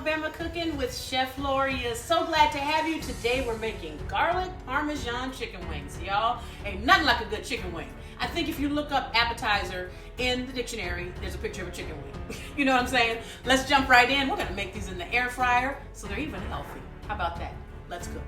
Alabama Cooking with Chef Lorious. So glad to have you. Today we're making garlic parmesan chicken wings, y'all. Ain't nothing like a good chicken wing. I think if you look up appetizer in the dictionary, there's a picture of a chicken wing. You know what I'm saying? Let's jump right in. We're gonna make these in the air fryer so they're even healthy. How about that? Let's cook.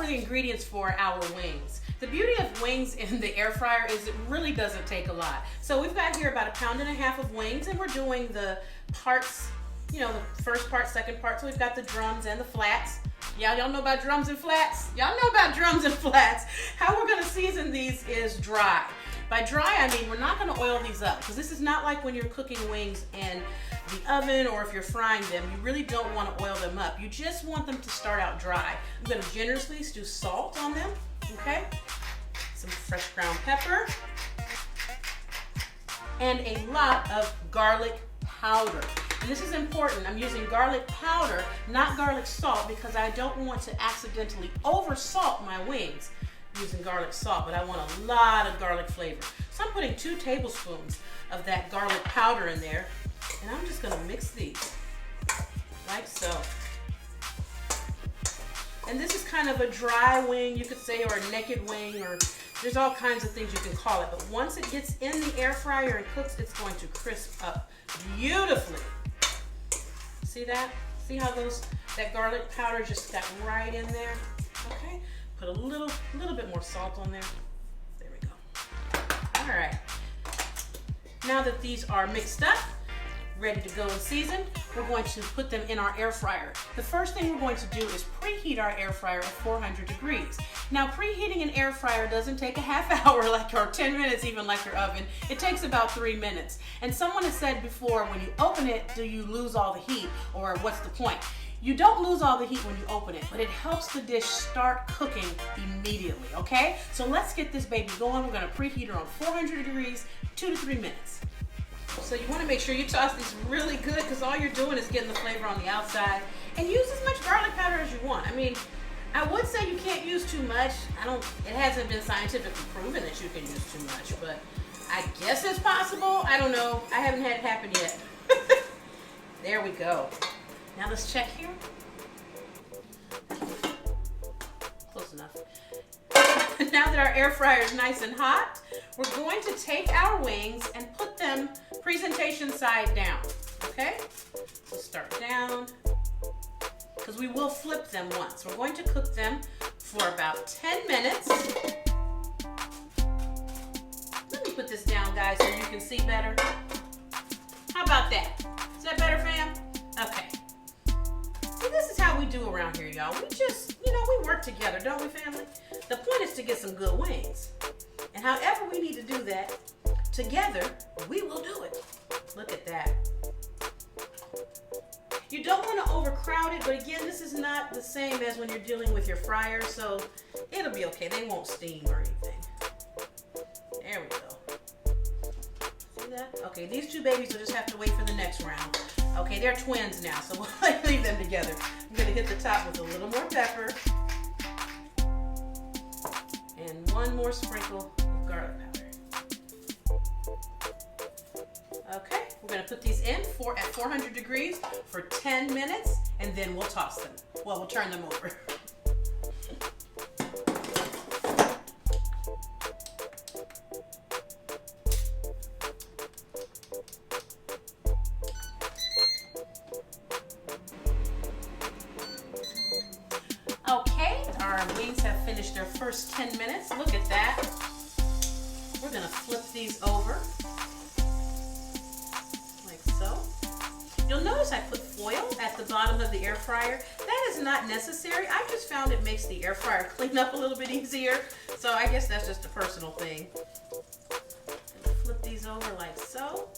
The ingredients for our wings. The beauty of wings in the air fryer is it really doesn't take a lot. So we've got here about 1.5 pounds of wings, and we're doing the parts, you know, the first part, second part. So we've got the drums and the flats. Y'all know about drums and flats? Y'all know about drums and flats. How we're gonna season these is dry. By dry, I mean we're not gonna oil these up, because this is not like when you're cooking wings in the oven or if you're frying them. You really don't want to oil them up. You just want them to start out dry. I'm going to generously do salt on them, okay? Some fresh ground pepper. And a lot of garlic powder. And this is important. I'm using garlic powder, not garlic salt, because I don't want to accidentally over salt my wings using garlic salt, but I want a lot of garlic flavor. So I'm putting 2 tablespoons of that garlic powder in there. And I'm just gonna mix these, like so. And this is kind of a dry wing, you could say, or a naked wing, or there's all kinds of things you can call it. But once it gets in the air fryer and cooks, it's going to crisp up beautifully. See that? See how that garlic powder just got right in there? Okay, put a little bit more salt on there. There we go. All right. Now that these are mixed up, ready to go and seasoned, we're going to put them in our air fryer. The first thing we're going to do is preheat our air fryer at 400 degrees. Now, preheating an air fryer doesn't take a half hour or 10 minutes even like your oven. It takes about 3 minutes. And someone has said before, when you open it, do you lose all the heat, or what's the point? You don't lose all the heat when you open it, but it helps the dish start cooking immediately, okay? So let's get this baby going. We're gonna preheat her on 400 degrees, 2 to 3 minutes. So you want to make sure you toss these really good, because all you're doing is getting the flavor on the outside. And use as much garlic powder as you want. I mean, I would say you can't use too much. It hasn't been scientifically proven that you can use too much, but I guess it's possible. I don't know. I haven't had it happen yet. There we go. Now let's check here. Close enough. Now that our air fryer is nice and hot, we're going to take our wings and put them presentation side down, okay? So start down, because we will flip them once. We're going to cook them for about 10 minutes. Let me put this down, guys, so you can see better. How about that? Is that better, fam? Okay. See, this is how we do around here, y'all. We just, we work together, don't we, family? The point is to get some good wings. And however we need to do that, together, we will do it. Look at that. You don't want to overcrowd it, but again, this is not the same as when you're dealing with your fryer, so it'll be okay. They won't steam or anything. There we go. See that? Okay, these 2 babies will just have to wait for the next round. Okay, they're twins now, so we'll leave them together. I'm going to hit the top with a little more pepper. And 1 more sprinkle of garlic powder. Okay, we're going to put these in at 400 degrees for 10 minutes, and then we'll toss them. Well, we'll turn them over. Okay, our wings have finished their first 10 minutes. Look at that. We're gonna flip these over, like so. You'll notice I put foil at the bottom of the air fryer. That is not necessary. I just found it makes the air fryer clean up a little bit easier. So I guess that's just a personal thing. Flip these over like so.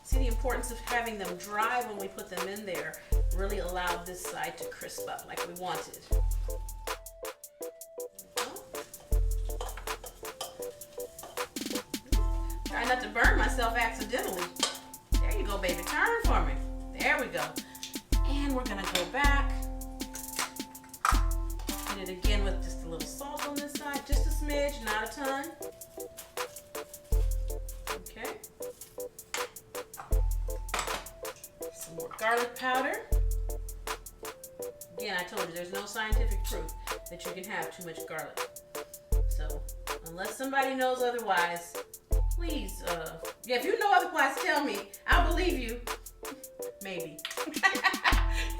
See the importance of having them dry when we put them in there. Really allowed this side to crisp up like we wanted. Try not to burn myself accidentally. There you go, baby. Turn for me. There we go. And we're gonna go back. Hit it again with just a little salt on this side. just a smidge, not a ton. Okay. Some more garlic powder. Again, I told you there's no scientific proof that you can have too much garlic. So, unless somebody knows otherwise, please, yeah, if you know otherwise, tell me. I'll believe you. Maybe.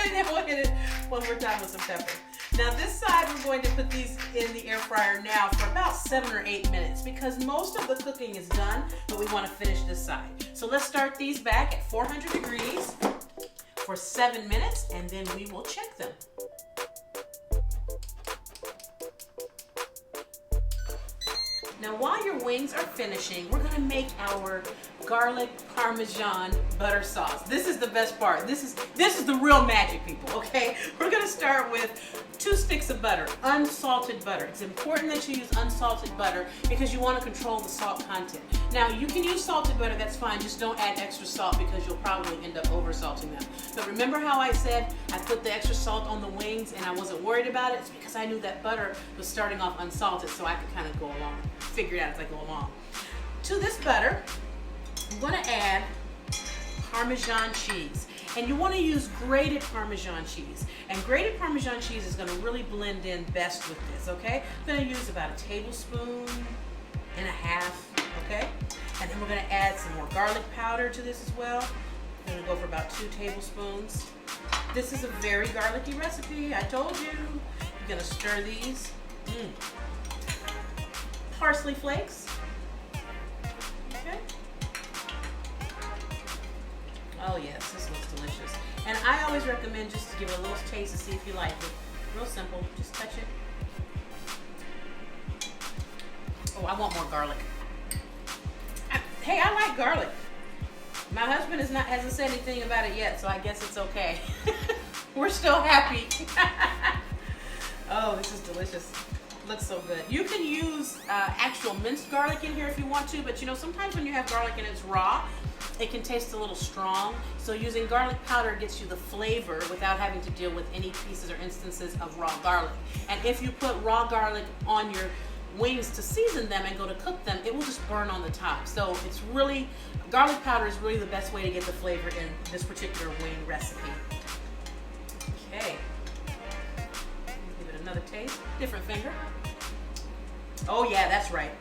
And then we'll hit it one more time with some pepper. Now this side, we're going to put these in the air fryer now for about 7 or 8 minutes because most of the cooking is done, but we want to finish this side. So let's start these back at 400 degrees for 7 minutes, and then we will check them. Now while your wings are finishing, we're gonna make our garlic parmesan butter sauce. This is the best part. This is the real magic, people, okay? We're gonna start with 2 sticks of butter, unsalted butter. It's important that you use unsalted butter because you want to control the salt content. Now you can use salted butter, that's fine, just don't add extra salt because you'll probably end up over salting them. But remember how I said I put the extra salt on the wings and I wasn't worried about it? It's because I knew that butter was starting off unsalted, so I could kind of go along, figure it out as I go along. To this butter, I'm going to add Parmesan cheese. And you want to use grated Parmesan cheese. And grated Parmesan cheese is going to really blend in best with this, okay? I'm going to use about 1.5 tablespoons, okay? And then we're going to add some more garlic powder to this as well. I'm going to go for about 2 tablespoons. This is a very garlicky recipe, I told you. You're going to stir these. Parsley flakes. Okay. Oh yes, this looks delicious. And I always recommend just to give it a little taste to see if you like it. Real simple, just touch it. Oh, I want more garlic. Hey, I like garlic. My husband hasn't said anything about it yet, so I guess it's okay. We're still happy. Oh, this is delicious. Looks so good. You can use actual minced garlic in here if you want to, but you know, sometimes when you have garlic and it's raw, it can taste a little strong. So using garlic powder gets you the flavor without having to deal with any pieces or instances of raw garlic. And if you put raw garlic on your wings to season them and go to cook them, it will just burn on the top. So it's really, garlic powder is really the best way to get the flavor in this particular wing recipe. Okay. Give it another taste. Different finger. Oh yeah, that's right.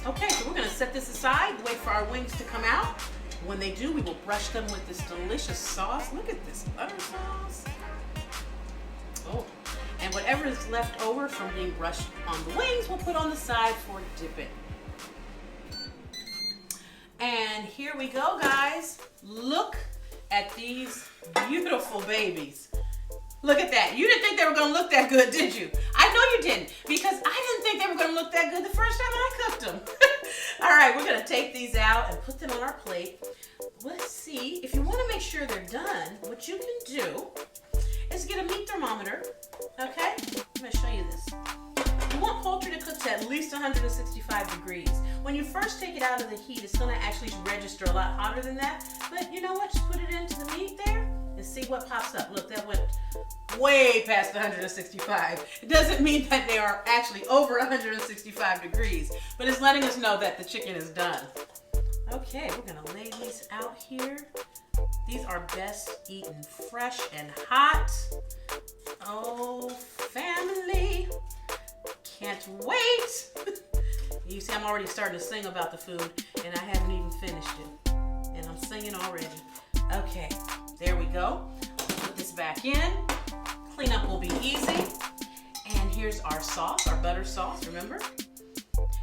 Okay, so we're gonna set this aside, wait for our wings to come out. When they do, we will brush them with this delicious sauce. Look at this butter sauce. Oh, and whatever is left over from being brushed on the wings, we'll put on the side for dipping. And here we go, guys. Look at these beautiful babies. Look at that. You didn't think they were going to look that good, did you? I know you didn't, because I didn't think they were going to look that good the first time I cooked them. All right, we're going to take these out and put them on our plate. Let's see. If you want to make sure they're done, what you can do is get a meat thermometer, okay? I'm going to show you this. You want poultry to cook to at least 165 degrees. When you first take it out of the heat, it's going to actually register a lot hotter than that. But you know what? Just put it into the meat there and see what pops up. Look, that went way past 165. It doesn't mean that they are actually over 165 degrees, but it's letting us know that the chicken is done. Okay, we're gonna lay these out here. These are best eaten fresh and hot. Oh, family, can't wait. You see, I'm already starting to sing about the food, and I haven't even finished it, and I'm singing already. Okay, there we go. Put this back in. Cleanup will be easy. And here's our sauce, our butter sauce, remember?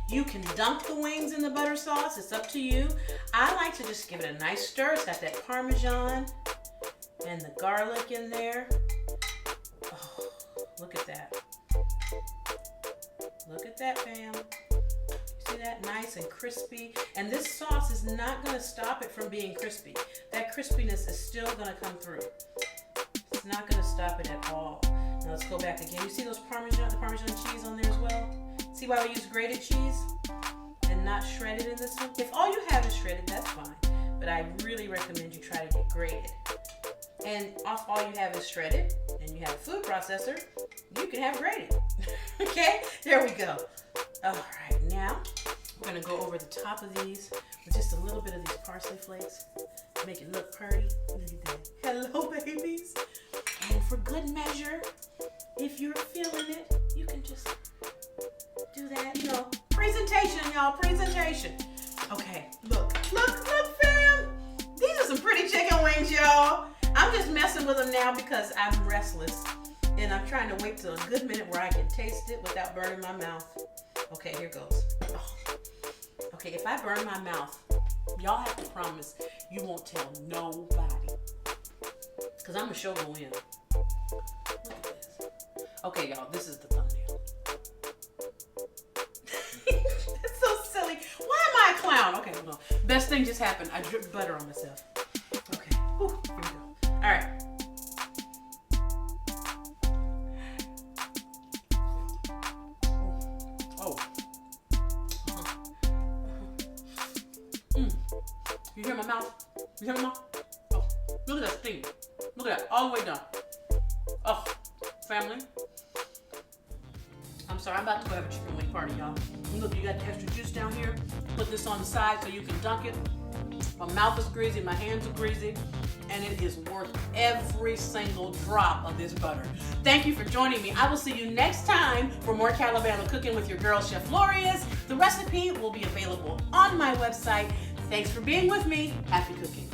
You can dunk the wings in the butter sauce. It's up to you. I like to just give it a nice stir. It's got that Parmesan and the garlic in there. Oh, look at that. Look at that, fam. See that? Nice and crispy. And this sauce is not going to stop it from being crispy. That crispiness is still going to come through. It's not going to stop it at all. Now let's go back again. You see those the Parmesan cheese on there as well? See why we use grated cheese and not shredded in this one? If all you have is shredded, that's fine. But I really recommend you try to get grated. And if all you have is shredded and you have a food processor, you can have grated. Okay? There we go. All right, now we're gonna go over the top of these with just a little bit of these parsley flakes. Make it look pretty. Look at that. Hello, babies. And for good measure, if you're feeling it, you can just do that, you know. Presentation, y'all, presentation. Okay, look, fam. These are some pretty chicken wings, y'all. I'm just messing with them now because I'm restless. And I'm trying to wait till a good minute where I can taste it without burning my mouth. Okay, here goes. Oh. Okay, if I burn my mouth, y'all have to promise you won't tell nobody. Because I'm a show go in. Look at this. Okay, y'all, this is the thumbnail. That's so silly. Why am I a clown? Okay, hold on. Best thing just happened. I dripped butter on myself. Okay, whew, here we go. All right. You hear my mouth? You hear my mouth? Oh, look at that steam. Look at that, all the way down. Oh, family. I'm sorry, I'm about to go have a chicken wing party, y'all. Look, you got the extra juice down here. Put this on the side so you can dunk it. My mouth is greasy, my hands are greasy, and it is worth every single drop of this butter. Thank you for joining me. I will see you next time for more Calabama cooking with your girl, Chef Lorious. The recipe will be available on my website. Thanks for being with me. Happy cooking.